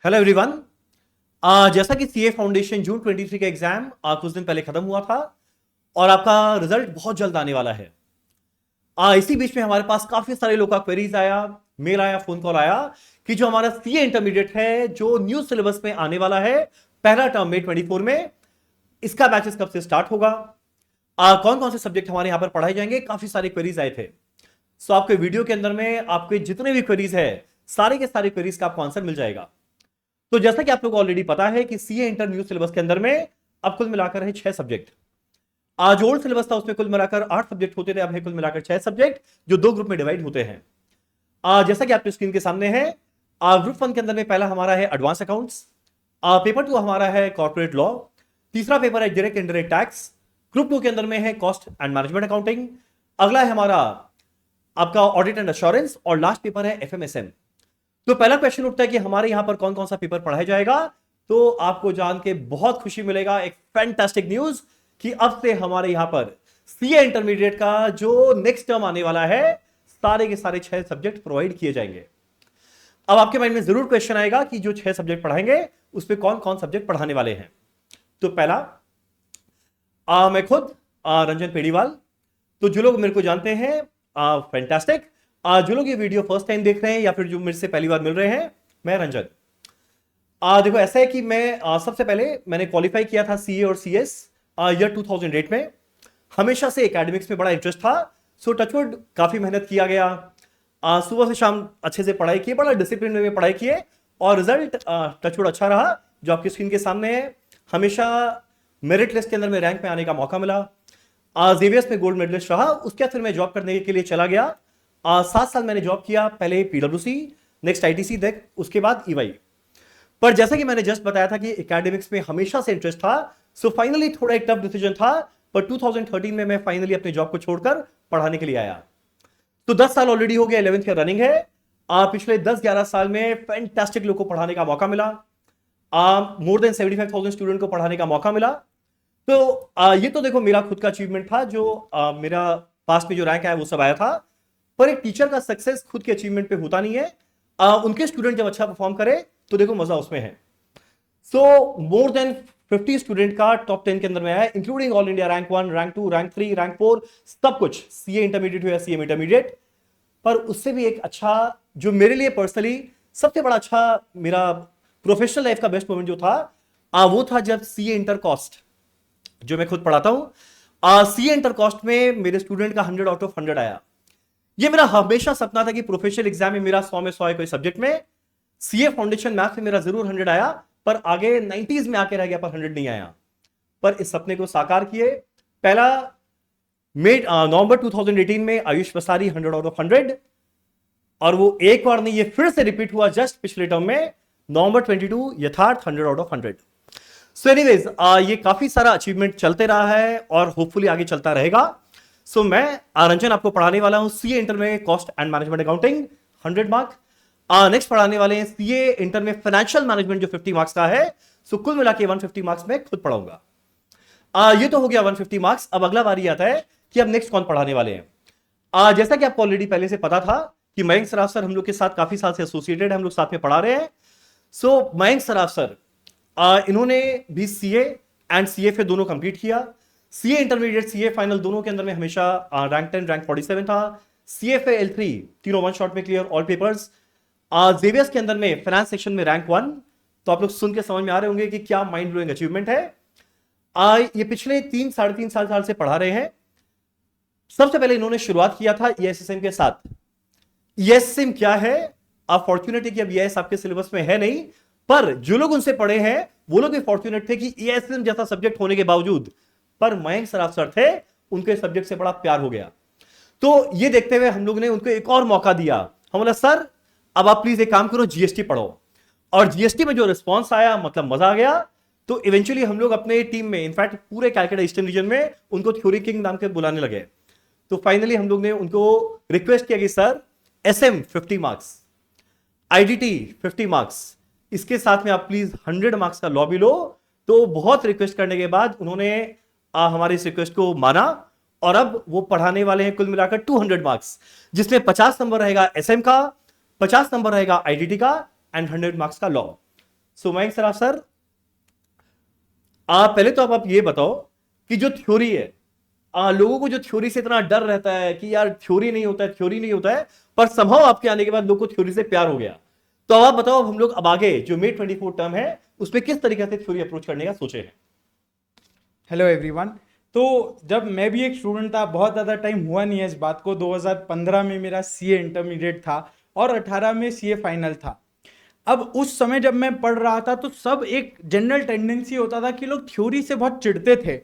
Hello everyone. जैसा कि CA foundation जून 23 का एग्जाम कुछ दिन पहले खत्म हुआ था और आपका रिजल्ट बहुत जल्द आने वाला है। इसी बीच में हमारे पास काफी सारे लोगों का क्वेरीज आया, मेल आया, फोन कॉल आया कि जो हमारा सीए इंटरमीडिएट है जो न्यू सिलेबस में आने वाला है पहला टर्म में 24 में, इसका बैचेस कब से स्टार्ट होगा, कौन कौन से सब्जेक्ट हमारे यहां पर पढ़ाए जाएंगे। काफी सारे क्वेरीज आए थे। सो आपके वीडियो के अंदर में आपके जितने भी क्वेरीज है सारे के सारे क्वेरीज का आपको आंसर मिल जाएगा। तो जैसा कि आप लोग ऑलरेडी पता है कि सीए इंटर न्यू सिलेबस के अंदर में अब कुल मिलाकर है 6 सब्जेक्ट। आज ओल्ड सिलेबस था उसमें कुल मिलाकर 8 सब्जेक्ट होते थे, अब है कुल मिलाकर 6 सब्जेक्ट जो 2 ग्रुप में डिवाइड होते हैं। जैसा कि आपकी स्क्रीन के सामने है, ग्रुप 1 के अंदर में पहला हमारा है एडवांस अकाउंट्स, पेपर 2 हमारा है कॉर्पोरेट लॉ, तीसरा पेपर है डायरेक्ट इनडायरेक्ट टैक्स, ग्रुप 2 के अंदर में है कॉस्ट एंड मैनेजमेंट अकाउंटिंग, अगला है हमारा आपका ऑडिट एंड एश्योरेंस और लास्ट पेपर है एफएमएसएम। तो पहला क्वेश्चन उठता है कि हमारे यहां पर कौन कौन सा पेपर पढ़ाया जाएगा। तो आपको जान के बहुत खुशी मिलेगा, एक फैंटास्टिक न्यूज कि अब से हमारे यहां पर सीए इंटरमीडिएट का जो नेक्स्ट टर्म आने वाला है सारे के सारे 6 सब्जेक्ट प्रोवाइड किए जाएंगे। अब आपके माइंड में जरूर क्वेश्चन आएगा कि जो 6 सब्जेक्ट पढ़ाएंगे उसमें कौन कौन सब्जेक्ट पढ़ाने वाले हैं। तो पहला मैं खुद रंजन पेड़ीवाल। तो जो लोग मेरे को जानते हैं फैंटास्टिक, जो लोग ये वीडियो फर्स्ट टाइम देख रहे हैं या फिर जो मेरे से पहली बार मिल रहे हैं, मैं रंजन। देखो ऐसा है कि मैं सबसे पहले मैंने क्वालिफाई किया था सीए और सीएस ईयर 2008 में। हमेशा से एकेडमिक्स में बड़ा इंटरेस्ट था, सो टचवुड काफी मेहनत किया गया, सुबह से शाम अच्छे से पढ़ाई की, बड़ा डिसिप्लिन में पढ़ाई किए और रिजल्ट टचवुड अच्छा रहा जो आपकी स्क्रीन के सामने है। हमेशा मेरिट लिस्ट के अंदर में रैंक में आने का मौका मिला, जेवियर्स में गोल्ड मेडलिस्ट रहा। उसके बाद फिर मैं जॉब करने के लिए चला गया। 7 साल मैंने जॉब किया, पहले पीडब्ल्यूसी, नेक्स्ट आईटीसी, देख उसके बाद ईवाई। पर जैसा कि मैंने जस्ट बताया था कि एकेडमिक्स में हमेशा से इंटरेस्ट था, सो फाइनली थोड़ा एक टफ डिसीजन था, पर 2013 में मैं फाइनली अपने जॉब को छोड़कर पढ़ाने के लिए आया। तो 10 साल ऑलरेडी हो गया, 11th का रनिंग है। पिछले 10-11 साल में फैंटास्टिक लोग को पढ़ाने का मौका मिला, मोर देन 75,000 स्टूडेंट को पढ़ाने का मौका मिला। तो ये तो देखो मेरा खुद का अचीवमेंट था, जो मेरा पास्ट में जो रैंक आया वो सब आया था। पर एक टीचर का सक्सेस खुद के अचीवमेंट पे होता नहीं है, उनके स्टूडेंट जब अच्छा परफॉर्म करे तो देखो मजा उसमें है। सो मोर देन 50 स्टूडेंट का टॉप 10 के अंदर में आया, including all India rank 1, rank 2, rank 3, rank 4, सब कुछ। सीए इंटरमीडिएट हो या सीए इंटरमीडिएट। पर उससे भी एक अच्छा, जो मेरे लिए पर्सनली सबसे बड़ा अच्छा मेरा प्रोफेशनल लाइफ का बेस्ट मोमेंट जो था, वो था जब सीए इंटर कॉस्ट, जो मैं खुद पढ़ाता हूं, सीए इंटर कॉस्ट में मेरे स्टूडेंट का 100 आउट ऑफ 100 आया। ये मेरा हमेशा सपना था कि प्रोफेशनल एग्जाम में मेरा 100 में 100 है कोई सब्जेक्ट में। सीए फाउंडेशन मैथ्स में मेरा जरूर 100 आया, पर आगे 90s में आके रह गया, पर 100 नहीं आया। पर इस सपने को साकार किए। पहला नवंबर 2018 में आयुष पसारी 100 आउट ऑफ 100, और वो एक बार नहीं, ये फिर से रिपीट हुआ जस्ट पिछले टर्म में नवंबर 22 यथार्थ 100 आउट ऑफ 100। सो एनीवेज ये काफी सारा अचीवमेंट चलते रहा है और होपफुली आगे चलता रहेगा। सो मैं रंजन आपको पढ़ाने वाला हूं सीए इंटर में cost and management accounting 100 mark. Next पढ़ाने वाले हैं सीए इंटर में फाइनेंशियल मैनेजमेंट जो 50 मार्क्स का है। सो कुल मिला के 150 मार्क्स में खुद पढ़ाऊंगा। ये तो हो गया 150 मार्क्स। अब अगला बारी आता है कि अब नेक्स्ट कौन पढ़ाने वाले हैं। जैसा कि आपको ऑलरेडी पहले से पता था कि मयंक सराफ सर हम लोग के साथ काफी साल से एसोसिएटेड है, हम लोग साथ में पढ़ा रहे हैं। सो मयंक सराफ सर इन्होंने भी सीए एंड सीएफए दोनों कंप्लीट किया। सीए इंटरमीडिएट सीए फाइनल दोनों के अंदर में हमेशा रैंक 10 रैंक 47 था। सीएफए L3 तीनों 1 शॉट में क्लियर ऑल पेपर्स। जेवियर्स के अंदर में फाइनेंस सेक्शन में रैंक 1। तो आप लोग सुन के समझ में आ रहे होंगे कि क्या माइंड ब्लोइंग अचीवमेंट है। ये पिछले 3-3.5 साल से पढ़ा रहे हैं। सबसे पहले इन्होंने शुरुआत किया था ईएसएसएम के साथ। ईएसएसएम क्या है, आप फॉर्चुनेट है कि अब ईएस आपके सिलेबस में है नहीं, पर जो लोग उनसे पढ़े हैं वो लोग भी फॉर्चुनेट थे कि ईएसएसएम जैसा सब्जेक्ट होने के बावजूद, पर मयंक सराफ सर थे, उनके सब्जेक्ट से बड़ा प्यार हो गया। तो ये देखते हुए हम लोग ने उनको एक और मौका दिया। हम बोला सर अब आप प्लीज एक काम करो, जीएसटी पढ़ो। और जीएसटी में जो रिस्पॉन्स आया, मतलब मजा आ गया। तो इवेंचुअली हम लोग अपने टीम में, इनफैक्ट पूरे कैलकाटा ईस्टर्न रीजन में, उनको थ्योरी किंग नाम के बुलाने लगे। तो फाइनली हम लोग ने उनको रिक्वेस्ट किया कि sir SM 50 marks, IDT 50 marks, इसके साथ में आप प्लीज 100 मार्क्स का लॉ भी लो। तो बहुत रिक्वेस्ट करने के बाद उन्होंने हमारे इस रिक्वेस्ट को माना और अब वो पढ़ाने वाले हैं कुल मिलाकर 200 मार्क्स, जिसमें 50 नंबर रहेगा एसएम का, 50 नंबर रहेगा आईडीटी का एंड 100 मार्क्स का लॉ। सो मयंक सर, आप पहले तो आप ये बताओ कि जो थ्योरी है, लोगों को जो थ्योरी से इतना डर रहता है कि यार थ्योरी नहीं होता है, थ्योरी नहीं होता है, पर संभव आपके आने के बाद लोगों को थ्योरी से प्यार हो गया। तो अब आप बताओ, अब हम लोग अब आगे जो मे 24 टर्म है उसमें किस तरीके से थ्योरी अप्रोच करने का सोचे हैं। Hello everyone. तो जब मैं भी एक स्टूडेंट था, बहुत ज़्यादा टाइम हुआ नहीं है इस बात को, 2015 में मेरा सीए इंटरमीडिएट था और 18 में सीए फाइनल था। अब उस समय जब मैं पढ़ रहा था तो सब एक जनरल टेंडेंसी होता था कि लोग थ्योरी से बहुत चिढ़ते थे।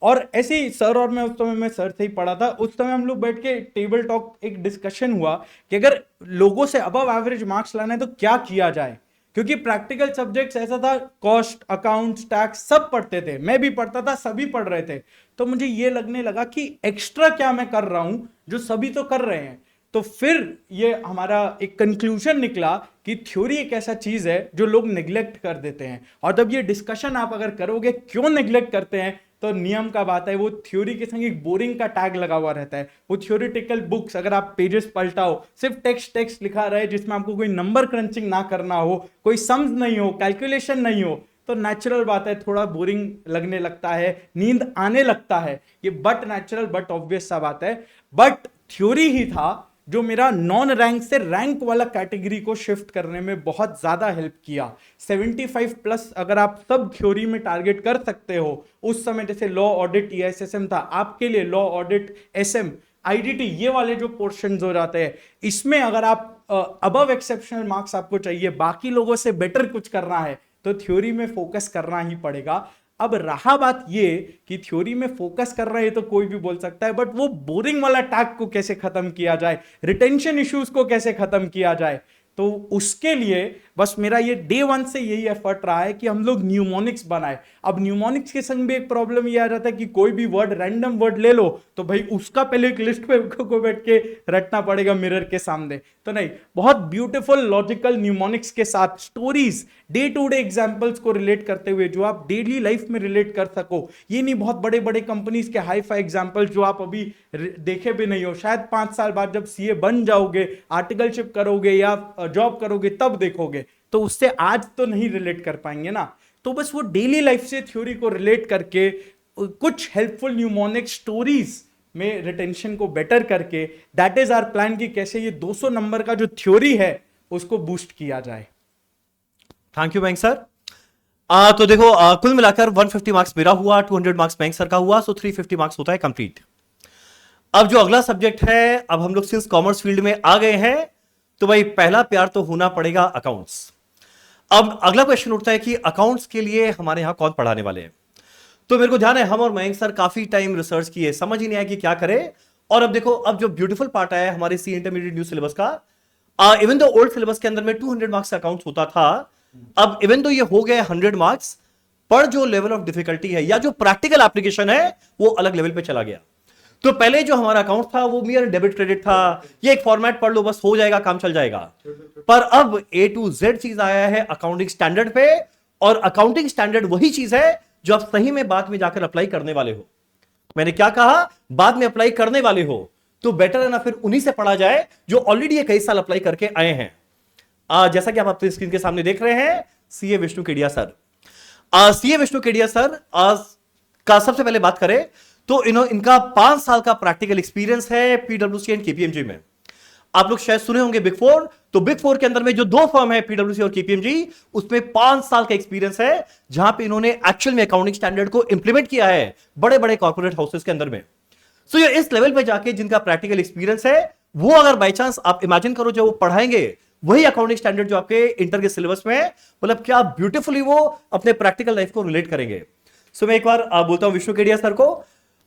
और ऐसे ही सर और मैं, उस समय मैं सर से ही पढ़ा था, उस समय हम लोग बैठ के टेबल टॉक एक डिस्कशन हुआ कि अगर लोगों से अबव एवरेज मार्क्स लाना है तो क्या किया जाए। क्योंकि प्रैक्टिकल सब्जेक्ट्स ऐसा था, कॉस्ट, अकाउंट्स, टैक्स सब पढ़ते थे, मैं भी पढ़ता था, सभी पढ़ रहे थे। तो मुझे ये लगने लगा कि एक्स्ट्रा क्या मैं कर रहा हूं जो सभी तो कर रहे हैं। तो फिर ये हमारा एक कंक्लूजन निकला कि थ्योरी एक ऐसा चीज है जो लोग निग्लेक्ट कर देते हैं। और जब ये डिस्कशन आप अगर करोगे क्यों निग्लेक्ट करते हैं, तो नियम का बात है, वो थ्योरी के संग एक बोरिंग का टैग लगा हुआ रहता है। वो थ्योरेटिकल बुक्स अगर आप पेजेस पलटाओ, सिर्फ टेक्स्ट टेक्स्ट लिखा रहे जिसमें आपको कोई नंबर क्रंचिंग ना करना हो, कोई सम्स नहीं हो, कैलकुलेशन नहीं हो, तो नेचुरल बात है थोड़ा बोरिंग लगने लगता है, नींद आने लगता है। ये बट नेचुरल बट ऑब्वियस सा बात है। बट थ्योरी ही था जो मेरा नॉन रैंक से रैंक वाला कैटेगरी को शिफ्ट करने में बहुत ज्यादा हेल्प किया। 75 प्लस अगर आप सब थ्योरी में टारगेट कर सकते हो, उस समय जैसे लॉ ऑडिट ईएसएसएम था, आपके लिए लॉ ऑडिट एसएम आईडीटी ये वाले जो पोर्शन हो जाते हैं, इसमें अगर आप अबव एक्सेप्शनल मार्क्स आपको चाहिए, बाकी लोगों से बेटर कुछ करना है, तो थ्योरी में फोकस करना ही पड़ेगा। अब रहा बात ये कि थ्योरी में फोकस कर रहे हैं तो कोई भी बोल सकता है, बट वो बोरिंग वाला टैग को कैसे खत्म किया जाए, रिटेंशन इश्यूज को कैसे खत्म किया जाए, तो उसके लिए बस मेरा ये डे वन से यही एफर्ट रहा है कि हम लोग न्यूमोनिक्स बनाए। अब न्यूमोनिक्स के संग भी एक प्रॉब्लम ये आ जाता है कि कोई भी वर्ड, रैंडम वर्ड ले लो तो भाई उसका पहले एक लिस्ट पे को बैठ के रटना पड़ेगा मिरर के सामने। तो नहीं, बहुत ब्यूटीफुल लॉजिकल न्यूमोनिक्स के साथ stories, day to day examples को रिलेट करते हुए जो आप डेली लाइफ में रिलेट कर सको। ये नहीं बहुत बड़े बड़े कंपनीज के हाई फाई एग्जांपल जो आप अभी देखे भी नहीं हो, शायद 5 साल बाद जब सीए बन जाओगे, आर्टिकलशिप करोगे या जॉब करोगे तब देखोगे, तो उससे आज तो नहीं रिलेट कर पाएंगे ना। तो बस वो डेली लाइफ से थ्योरी को रिलेट करके कुछ हेल्पफुल न्यूमोनिक स्टोरीज में रिटेंशन को बेटर करके, दैट इज आवर प्लान कि कैसे ये 200 नंबर का जो थ्योरी है उसको बूस्ट किया जाए। Thank you Mayank sir. तो देखो, कुल मिलाकर 150 मार्क्स मेरा हुआ, 200 मार्क्स मयंक सर का हुआ, सो 350 मार्क्स होता है कंप्लीट। अब जो अगला सब्जेक्ट है, अब हम लोग सिंस कॉमर्स फील्ड में आ गए हैं, तो भाई पहला प्यार तो होना पड़ेगा अकाउंट्स। अब अगला क्वेश्चन उठता है कि अकाउंट्स के लिए हमारे यहां कौन पढ़ाने वाले हैं। तो मेरे को ध्यान है, हम और मयंक सर काफी टाइम रिसर्च किए, समझ ही नहीं आया कि क्या करें। और अब देखो, अब जो ब्यूटीफुल पार्ट आया है हमारे सी इंटरमीडिएट न्यू सिलेबस का, इवन दो ओल्ड सिलेबस के अंदर में 200 मार्क्स का अकाउंट्स होता था, अब इवन दो ये हो गया 100 मार्क्स, पर जो लेवल ऑफ डिफिकल्टी है या जो प्रैक्टिकल एप्लीकेशन है वो अलग लेवल पे चला गया। तो पहले जो हमारा अकाउंट था वो मियर डेबिट क्रेडिट था, ये एक फॉर्मेट पढ़ लो बस हो जाएगा, काम चल जाएगा। पर अब ए टू जेड चीज आया है अकाउंटिंग स्टैंडर्ड पे, और अकाउंटिंग स्टैंडर्ड वही चीज है जो आप सही में बाद में जाकर अप्लाई करने वाले हो। मैंने क्या कहा, बाद में अप्लाई करने वाले हो, तो बेटर है ना फिर उन्हीं से पढ़ा जाए जो ऑलरेडी ये कई साल अप्लाई करके आए हैं। जैसा कि आप अपनी स्क्रीन के सामने देख रहे हैं, CA Vishnu Kedia sir. CA Vishnu Kedia sir का सबसे पहले बात करें तो इनका 5 साल का प्रैक्टिकल एक्सपीरियंस है पीडब्ल्यूसी एंड केपीएमजी में। आप लोग शायद सुने होंगे बिग फोर, तो बिग फोर के अंदर में जो 2 फर्म है पीडब्ल्यूसी और केपीएमजी, उसमें 5 साल का एक्सपीरियंस है जहां पे इन्होंने एक्चुअल में अकाउंटिंग स्टैंडर्ड को इंप्लीमेंट किया है बड़े बड़े कॉर्पोरेट हाउसेस के अंदर में। सो ये इस लेवल पे जाके जिनका प्रैक्टिकल एक्सपीरियंस है, वो अगर बाई चांस आप इमेजिन करो जो वो पढ़ाएंगे वही अकाउंटिंग स्टैंडर्ड जो आपके इंटर के सिलेबस में है, मतलब क्या ब्यूटीफुली वो अपने प्रैक्टिकल लाइफ को रिलेट करेंगे। सो मैं एक बार बोलता हूं विष्णु केडिया सर को।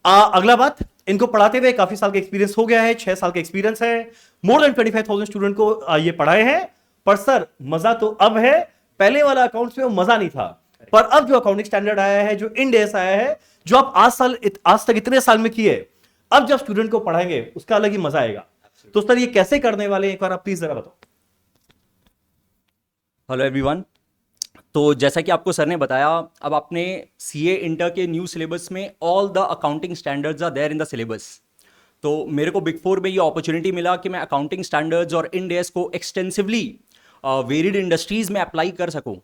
अगला बात, इनको पढ़ाते हुए काफी साल का एक्सपीरियंस हो गया है, 6 साल का एक्सपीरियंस है, मोर देन 25,000 स्टूडेंट को ये पढ़ाए हैं। पर सर मजा तो अब है, पहले वाला अकाउंट्स में वो मजा नहीं था, पर अब जो अकाउंटिंग स्टैंडर्ड आया है, जो इंड एस आया है, जो आप आज तक इतने साल में किए, अब जब स्टूडेंट को पढ़ाएंगे उसका अलग ही मजा आएगा। तो सर ये कैसे करने वाले हैं, एक बार आप प्लीज जरा बताओ। Hello everyone. तो जैसा कि आपको सर ने बताया, अब आपने सीए इंटर के न्यू सिलेबस में all the accounting standards are there in the syllabus. तो मेरे को बिग फोर में ये अपॉर्चुनिटी मिला कि मैं अकाउंटिंग स्टैंडर्ड्स और इंड एस को एक्सटेंसिवली वेरिड इंडस्ट्रीज में अप्लाई कर सकूं।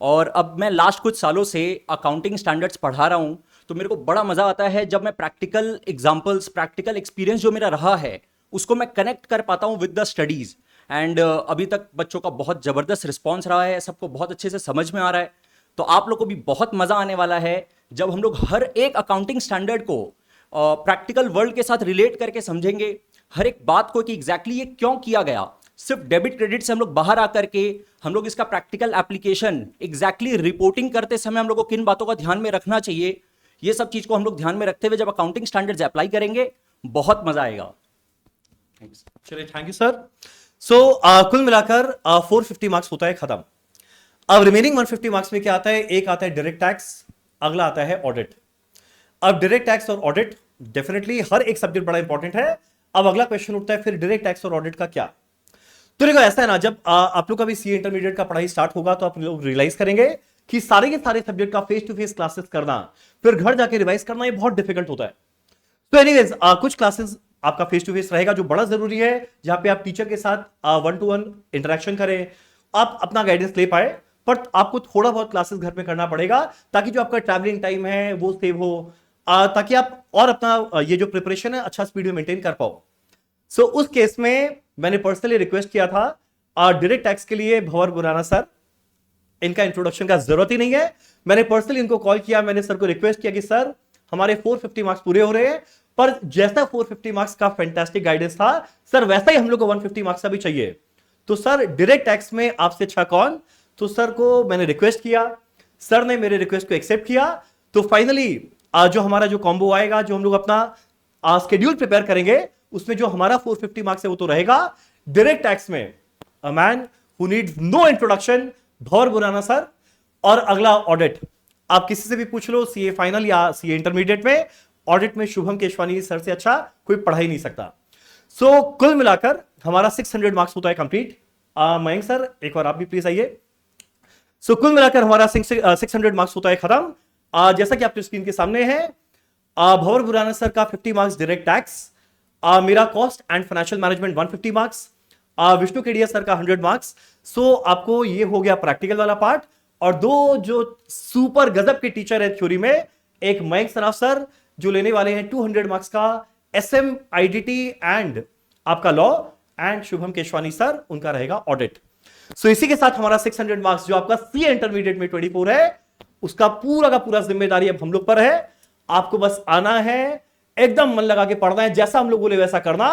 और अब मैं लास्ट कुछ सालों से अकाउंटिंग स्टैंडर्ड्स पढ़ा रहा हूँ, तो मेरे को बड़ा मज़ा आता है जब मैं प्रैक्टिकल एग्जाम्पल्स, प्रैक्टिकल एक्सपीरियंस जो मेरा रहा है उसको मैं कनेक्ट कर पाता हूँ विद द स्टडीज़। एंड अभी तक बच्चों का बहुत ज़बरदस्त रिस्पॉन्स रहा है, सबको बहुत अच्छे से समझ में आ रहा है। तो आप लोग को भी बहुत मज़ा आने वाला है जब हम लोग हर एक अकाउंटिंग स्टैंडर्ड को प्रैक्टिकल वर्ल्ड के साथ रिलेट करके समझेंगे, हर एक बात को कि एग्जैक्टली ये क्यों किया गया। सिर्फ डेबिट क्रेडिट से हम लोग बाहर आकर के हम लोग इसका प्रैक्टिकल एप्लीकेशन एग्जैक्टली रिपोर्टिंग करते समय हम लोग को किन बातों का ध्यान में रखना चाहिए, ये सब चीज को हम लोग ध्यान में रखते हुए जब अकाउंटिंग स्टैंडर्ड्स अप्लाई करेंगे बहुत मजा आएगा। चलिए, थैंक यू सर। सो कुल मिलाकर 450 मार्क्स होता है खत्म। अब रिमेनिंग 150 मार्क्स में क्या आता है? एक आता है डायरेक्ट टैक्स, अगला आता है ऑडिट। अब डायरेक्ट टैक्स और ऑडिट डेफिनेटली हर एक सब्जेक्ट बड़ा इंपॉर्टेंट है। अब अगला क्वेश्चन उठता है फिर डायरेक्ट टैक्स और ऑडिट का क्या? तो देखो ऐसा है ना, जब आप लोग का भी सीए इंटरमीडिएट का पढ़ाई स्टार्ट होगा तो आप लोग रियलाइज करेंगे कि सारे के सारे सब्जेक्ट का फेस टू फेस क्लासेस करना, फिर घर जाके रिवाइज करना, ये बहुत डिफिकल्ट होता है। तो एनीवेज कुछ क्लासेस आपका फेस टू फेस रहेगा जो बड़ा जरूरी है, जहां पे आप टीचर के साथ 1-to-1 इंटरेक्शन करें, आप अपना गाइडेंस ले पाए। पर आपको थोड़ा बहुत क्लासेस घर में करना पड़ेगा ताकि जो आपका ट्रैवलिंग टाइम है वो सेव हो, ताकि आप और अपना ये जो प्रिपरेशन है अच्छा स्पीड में मेंटेन कर पाओ। सो उस केस में मैंने पर्सनली रिक्वेस्ट किया था डायरेक्ट टैक्स के लिए भंवर बुराना सर, इनका इंट्रोडक्शन का जरूरत ही नहीं है। मैंने पर्सनली इनको कॉल किया, मैंने सर को रिक्वेस्ट किया कि सर हमारे 450 मार्क्स पूरे हो रहे हैं, पर जैसा 450 मार्क्स का फैंटास्टिक गाइडेंस था सर, वैसा ही हम लोग को 150 मार्क्स का भी चाहिए। तो सर डायरेक्ट टैक्स में आपसे अच्छा कौन? तो सर को मैंने रिक्वेस्ट किया, सर ने मेरे रिक्वेस्ट को एक्सेप्ट किया। तो फाइनली जो हमारा जो कॉम्बो आएगा, जो हम लोग अपना स्केड्यूल प्रिपेयर करेंगे, उसमें जो हमारा 450 मार्क्स है वो तो रहेगा डायरेक्ट टैक्स में a man who needs no introduction, Bhanwar Borana sir. और अगला ऑडिट, आप किसी से भी पूछ लो सीए फाइनल या सीए इंटरमीडिएट में, ऑडिट में शुभम केशवानी सर से अच्छा कोई पढ़ा ही नहीं सकता। सो कुल मिलाकर हमारा 600 मार्क्स होता है कंप्लीट। मयंक सर एक बार आप भी प्लीज आइए। सो कुल मिलाकर हमारा 600 मार्क्स होता है खत्म। जैसा कि आपके स्क्रीन के सामने है, भंवर बुराना सर का 50 मार्क्स डायरेक्ट टैक्स, मेरा cost and financial management 150 marks, Vishnu Kedia sir का 100 मार्क्स। सो आपको ये हो गया प्रैक्टिकल वाला पार्ट। और दो जो सुपर गजब के टीचर है थ्योरी में, एक मयंक सराफ सर जो लेने वाले हैं 200 मार्क्स का एसएम आईडीटी एंड आपका law, and Shubham Keswani sir उनका रहेगा ऑडिट। सो इसी के साथ हमारा 600 मार्क्स जो आपका सीए इंटरमीडिएट में 24 है, उसका पूरा का पूरा जिम्मेदारी अब हम लोग पर है। आपको बस आना है, एकदम मन लगा के पढ़ना है, जैसा हम लोग बोले वैसा करना।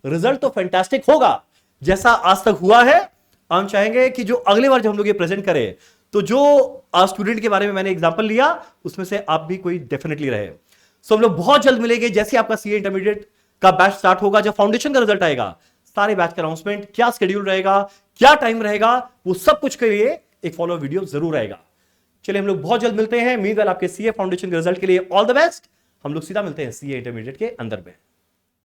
रिजल्ट तो फैंटास्टिक होगा जैसा आज तक हुआ है। हम चाहेंगे कि जो अगले बार जब हम लोग ये प्रेजेंट करें, तो जो स्टूडेंट के बारे में मैंने एग्जांपल लिया उसमें से आप भी कोई डेफिनेटली रहे। सो हम लोग बहुत जल्द मिलेंगे जैसे आपका सीए इंटरमीडिएट का बैच स्टार्ट होगा, जब फाउंडेशन का रिजल्ट आएगा, सारे बैच का अनाउंसमेंट, क्या शेड्यूल रहेगा, क्या टाइम रहेगा, वो सब कुछ के लिए एक फॉलो वीडियो जरूर आएगा। चलिए हम लोग बहुत जल्द मिलते हैं। मीनवाइल आपके सीए फाउंडेशन के रिजल्ट के लिए ऑल द बेस्ट। हम लोग सीधा मिलते हैं सीए इंटरमीडिएट के अंदर में।